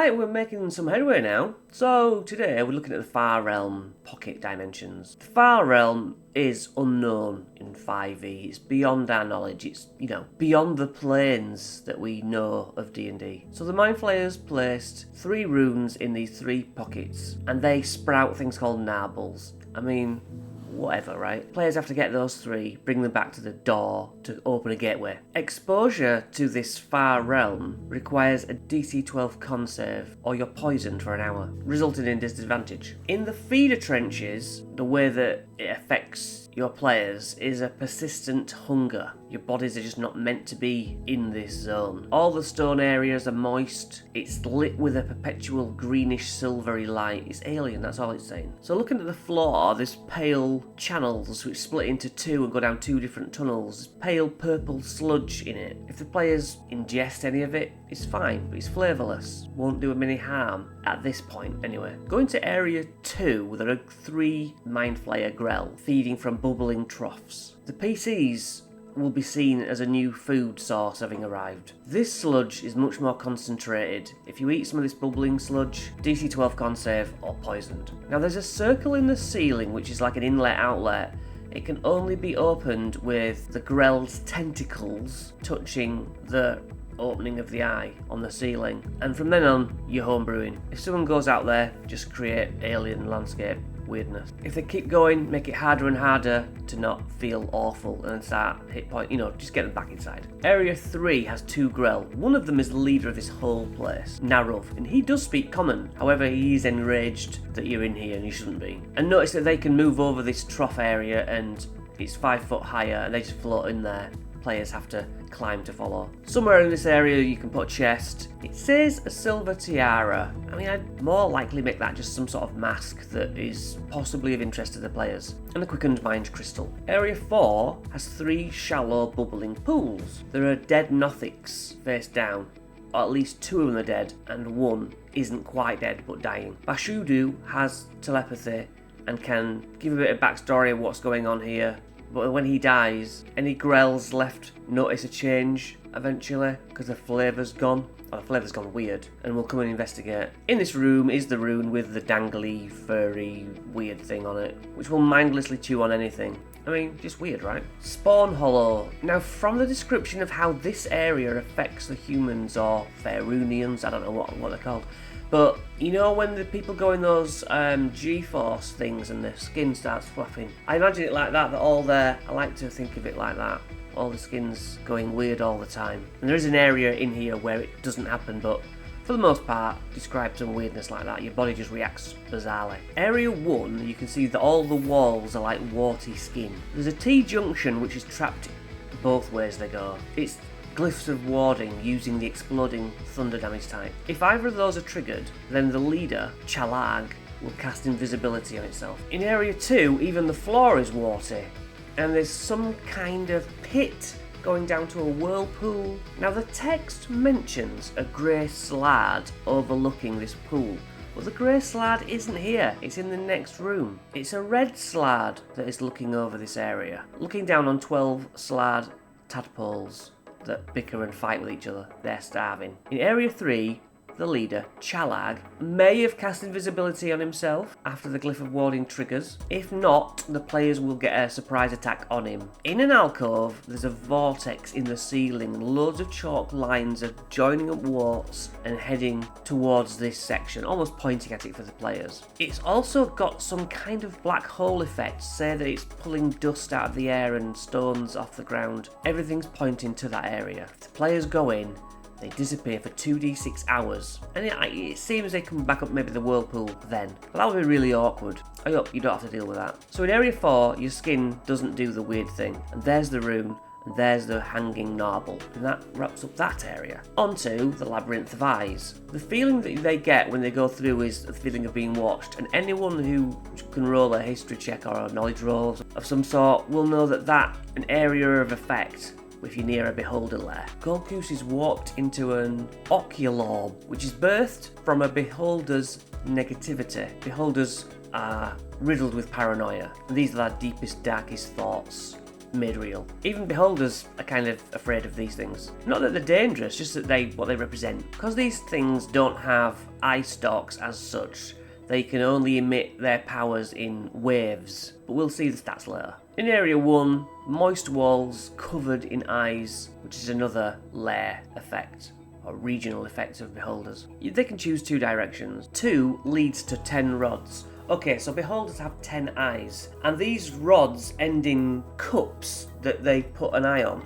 Right, we're making some headway now. So today we're looking at the Far Realm pocket dimensions. The Far Realm is unknown in 5e. It's beyond our knowledge. It's, beyond the planes that we know of D&D. So the Mind Flayers placed 3 runes in these 3 pockets, and they sprout things called narbles. I mean, whatever, right? Players have to get those 3, bring them back to the door to open a gateway. Exposure to this Far Realm requires a DC 12 con save, or you're poisoned for an hour, resulting in disadvantage. In the feeder trenches, the way that it affects your players is a persistent hunger. Your bodies are just not meant to be in this zone. All the stone areas are moist. It's lit with a perpetual greenish silvery light. It's alien, that's all it's saying. So looking at the floor, there's pale channels which split into 2 and go down 2 different tunnels. There's pale purple sludge in it. If the players ingest any of it, it's fine, but it's flavourless. Won't do them any harm at this point anyway. Going to area 2, there are 3 Mind Flayer Grell feeding from bubbling troughs. The PCs will be seen as a new food source having arrived. This sludge is much more concentrated. If you eat some of this bubbling sludge, DC 12 con save or poisoned. Now there's a circle in the ceiling which is like an inlet outlet. It can only be opened with the Grell's tentacles touching the opening of the eye on the ceiling, and from then on you're homebrewing. If someone goes out there, just create alien landscape weirdness. If they keep going, make it harder and harder to not feel awful and start hit point, just get them back inside. Area 3 has 2 Grell. One of them is the leader of this whole place, Narov, and he does speak common. However, he is enraged that you're in here and you shouldn't be. And notice that they can move over this trough area and it's 5 foot higher and they just float in there. Players have to climb to follow. Somewhere in this area you can put a chest. It says a silver tiara. I mean, I'd more likely make that just some sort of mask that is possibly of interest to the players. And a quickened mind crystal. Area 4 has 3 shallow bubbling pools. There are dead Nothics face down. Or at least 2 of them are dead and 1 isn't quite dead but dying. Bashudu has telepathy and can give a bit of backstory of what's going on here. But when he dies, any Grells left notice a change eventually because the flavour's gone. Or the flavour's gone weird, and we'll come and investigate. In this room is the rune with the dangly, furry, weird thing on it, which will mindlessly chew on anything. I mean, just weird, right? Spawn Hollow. Now, from the description of how this area affects the humans or Faerunians, I don't know what they're called, but when the people go in those G-force things and their skin starts flapping, I imagine it like that all there. I like to think of it like that. All the skin's going weird all the time. And there is an area in here where it doesn't happen, but for the most part, describe some weirdness like that. Your body just reacts bizarrely. Area 1, you can see that all the walls are like warty skin. There's a T-junction which is trapped both ways they go. It's glyphs of warding using the exploding thunder damage type. If either of those are triggered, then the leader, Chalag, will cast invisibility on itself. In Area 2, even the floor is warty, and there's some kind of pit going down to a whirlpool. Now the text mentions a grey slab overlooking this pool, but the grey slab isn't here, it's in the next room. It's a red slab that is looking over this area, looking down on 12 slab tadpoles that bicker and fight with each other. They're starving. In Area 3, the leader, Chalag, may have cast invisibility on himself after the glyph of warding triggers. If not, the players will get a surprise attack on him. In an alcove, there's a vortex in the ceiling. Loads of chalk lines are joining up warts and heading towards this section, almost pointing at it for the players. It's also got some kind of black hole effect, say that it's pulling dust out of the air and stones off the ground. Everything's pointing to that area. If the players go in, they disappear for 2d6 hours, and it seems they come back up maybe the whirlpool then. But that would be really awkward. I hope you don't have to deal with that. So in Area 4, your skin doesn't do the weird thing, and there's the rune, and there's the hanging narble, and that wraps up that area. Onto the Labyrinth of Eyes. The feeling that they get when they go through is the feeling of being watched, and anyone who can roll a history check or a knowledge roll of some sort will know that an area of effect if you're near a beholder lair. Golkus is walked into an oculorb, which is birthed from a beholder's negativity. Beholders are riddled with paranoia, and these are their deepest, darkest thoughts made real. Even beholders are kind of afraid of these things. Not that they're dangerous, just that what they represent. Because these things don't have eye stalks as such, they can only emit their powers in waves, but we'll see the stats later. In Area 1, moist walls covered in eyes, which is another lair effect, or regional effect of beholders. They can choose 2 directions. 2 leads to 10 rods. Okay, so beholders have 10 eyes, and these rods end in cups that they put an eye on.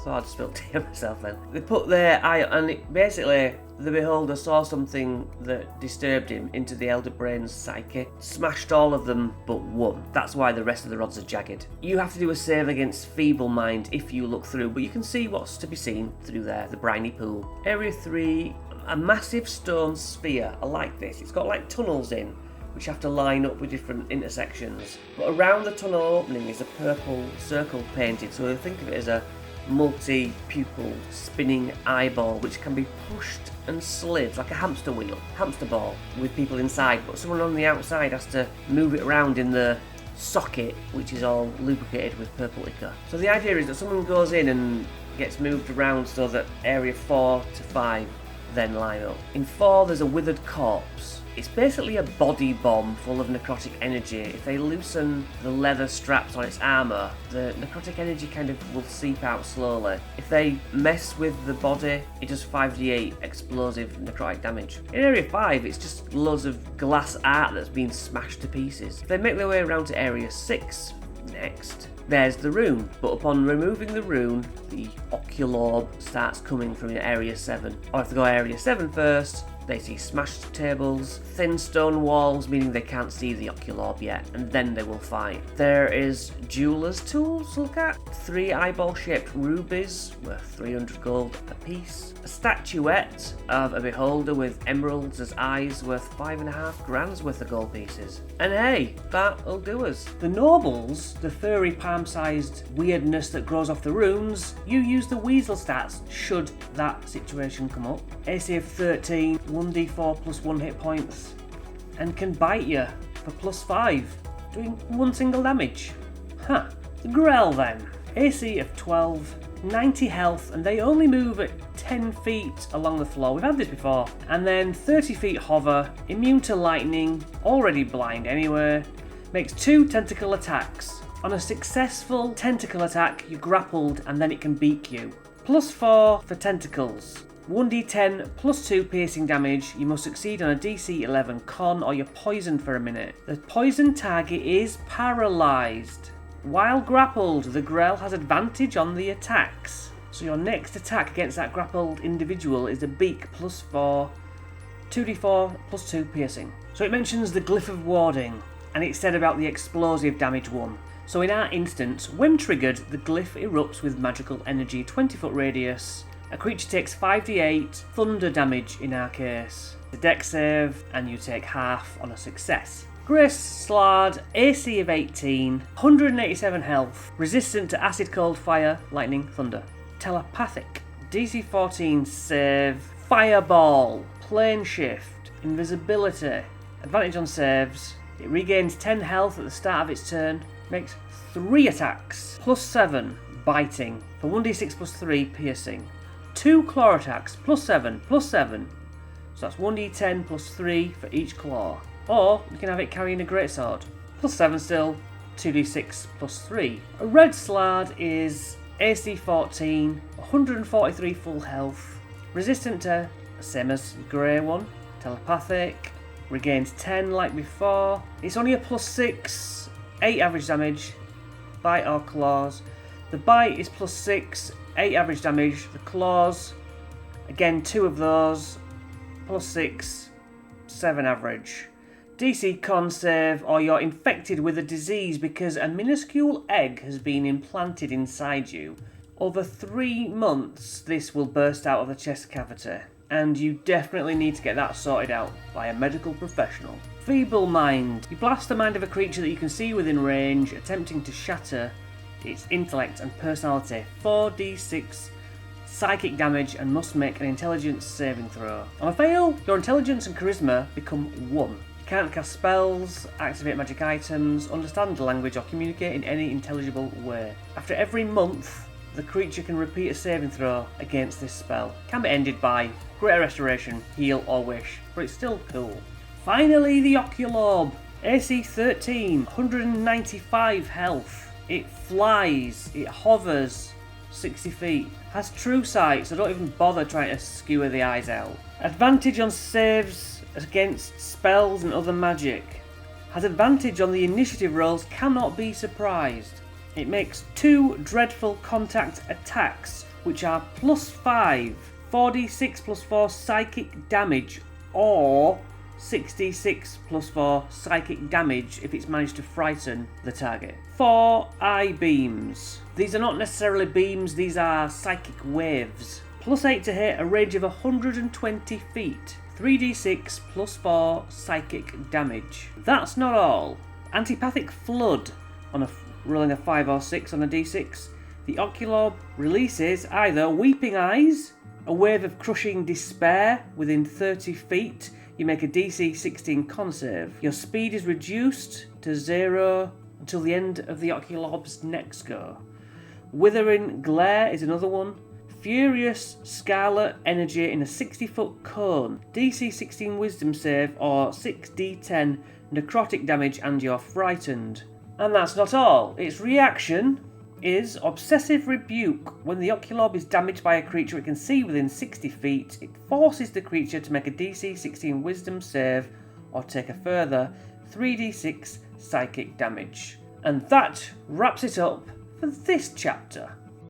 So I just spilled tea on myself then. They put their eye on, and basically the beholder saw something that disturbed him into the elder brain's psyche, smashed all of them but one. That's why the rest of the rods are jagged. You have to do a save against feeble mind if you look through, but you can see what's to be seen through there, the briny pool. Area 3, a massive stone sphere. I like this. It's got like tunnels in, which have to line up with different intersections. But around the tunnel opening is a purple circle painted, so think of it as a multi-pupil spinning eyeball which can be pushed and slid like a hamster wheel, hamster ball, with people inside, but someone on the outside has to move it around in the socket, which is all lubricated with purple ichor. So the idea is that someone goes in and gets moved around so that area 4 to 5 then line up. In 4 there's a withered corpse. It's basically a body bomb full of necrotic energy. If they loosen the leather straps on its armour, the necrotic energy kind of will seep out slowly. If they mess with the body, it does 5d8 explosive necrotic damage. In Area 5, it's just loads of glass art that's been smashed to pieces. If they make their way around to Area 6 next, there's the rune, but upon removing the rune, the oculorb starts coming from Area 7. Or if they go Area 7 first, they see smashed tables, thin stone walls, meaning they can't see the oculorb yet, and then they will fight. There is jeweler's tools to look at, 3 eyeball-shaped rubies worth 300 gold apiece, a statuette of a beholder with emeralds as eyes worth 5.5 grand's worth of gold pieces. And hey, that'll do us. The nobles, the furry palm-sized weirdness that grows off the runes, you use the weasel stats should that situation come up. AC of 13, 1d4 plus 1 hit points, and can bite you for plus 5, doing 1 single damage. The Grell then, AC of 12, 90 health, and they only move at 10 feet along the floor. We've had this before. And then 30 feet hover, immune to lightning, already blind anyway, makes 2 tentacle attacks. On a successful tentacle attack, you're grappled and then it can beak you. Plus 4 for tentacles. 1d10 plus 2 piercing damage. You must succeed on a DC 11 con or you're poisoned for a minute. The poisoned target is paralysed. While grappled, the Grell has advantage on the attacks. So your next attack against that grappled individual is a beak plus 4, 2d4 plus 2 piercing. So it mentions the glyph of warding, and it said about the explosive damage 1. So in our instance, when triggered, the glyph erupts with magical energy, 20-foot radius. A creature takes 5d8 thunder damage in our case. The dex save, and you take half on a success. Grace Slard, AC of 18, 187 health, resistant to acid, cold, fire, lightning, thunder. Telepathic, DC 14 save, fireball, plane shift, invisibility, advantage on saves. It regains 10 health at the start of its turn, makes 3 attacks, plus 7, biting, for 1d6 plus 3, piercing. 2 claw attacks, plus 7, so that's 1d10 plus 3 for each claw. Or you can have it carrying a greatsword, plus 7 still, 2d6 plus 3. A red slard is AC 14, 143 full health, resistant to, same as the grey one, telepathic, regains 10 like before. It's only a plus 6, 8 average damage, bite or claws. The bite is plus 6, 8 average damage. The claws, again 2 of those, plus 6, 7 average. DC con save, or you're infected with a disease because a minuscule egg has been implanted inside you. Over 3 months this will burst out of the chest cavity, and you definitely need to get that sorted out by a medical professional. Feeble mind. You blast the mind of a creature that you can see within range, attempting to shatter its intellect and personality. 4d6 psychic damage and must make an intelligence saving throw. On a fail, your intelligence and charisma become 1. You Can't cast spells, activate magic items, understand the language, or communicate in any intelligible way. After every month, the creature can repeat a saving throw against this spell. Can be ended by Greater Restoration, Heal, or Wish, but it's still cool. Finally, the Oculob. AC 13, 195 health. It flies, it hovers 60 feet. Has true sight, so don't even bother trying to skewer the eyes out. Advantage on saves against spells and other magic. Has advantage on the initiative rolls, cannot be surprised. It makes 2 dreadful contact attacks, which are +5, 4d6 plus 4 psychic damage, or 6d6 plus 4 psychic damage if it's managed to frighten the target. 4 eye beams. These are not necessarily beams, these are psychic waves. +8 to hit, a range of 120 feet. 3d6 plus 4 psychic damage. That's not all. Antipathic Flood on rolling a 5 or 6 on a d6. The Oculob releases either Weeping Eyes, a wave of crushing despair within 30 feet. You make a DC 16 con save. Your speed is reduced to 0 until the end of the Oculob's next go. Withering Glare is another one. Furious Scarlet Energy in a 60-foot cone. DC 16 Wisdom save or 6d10 necrotic damage and you're frightened. And that's not all. Its reaction is Obsessive Rebuke. When the Oculob is damaged by a creature it can see within 60 feet, it forces the creature to make a DC 16 Wisdom save or take a further 3d6 psychic damage. And that wraps it up for this chapter.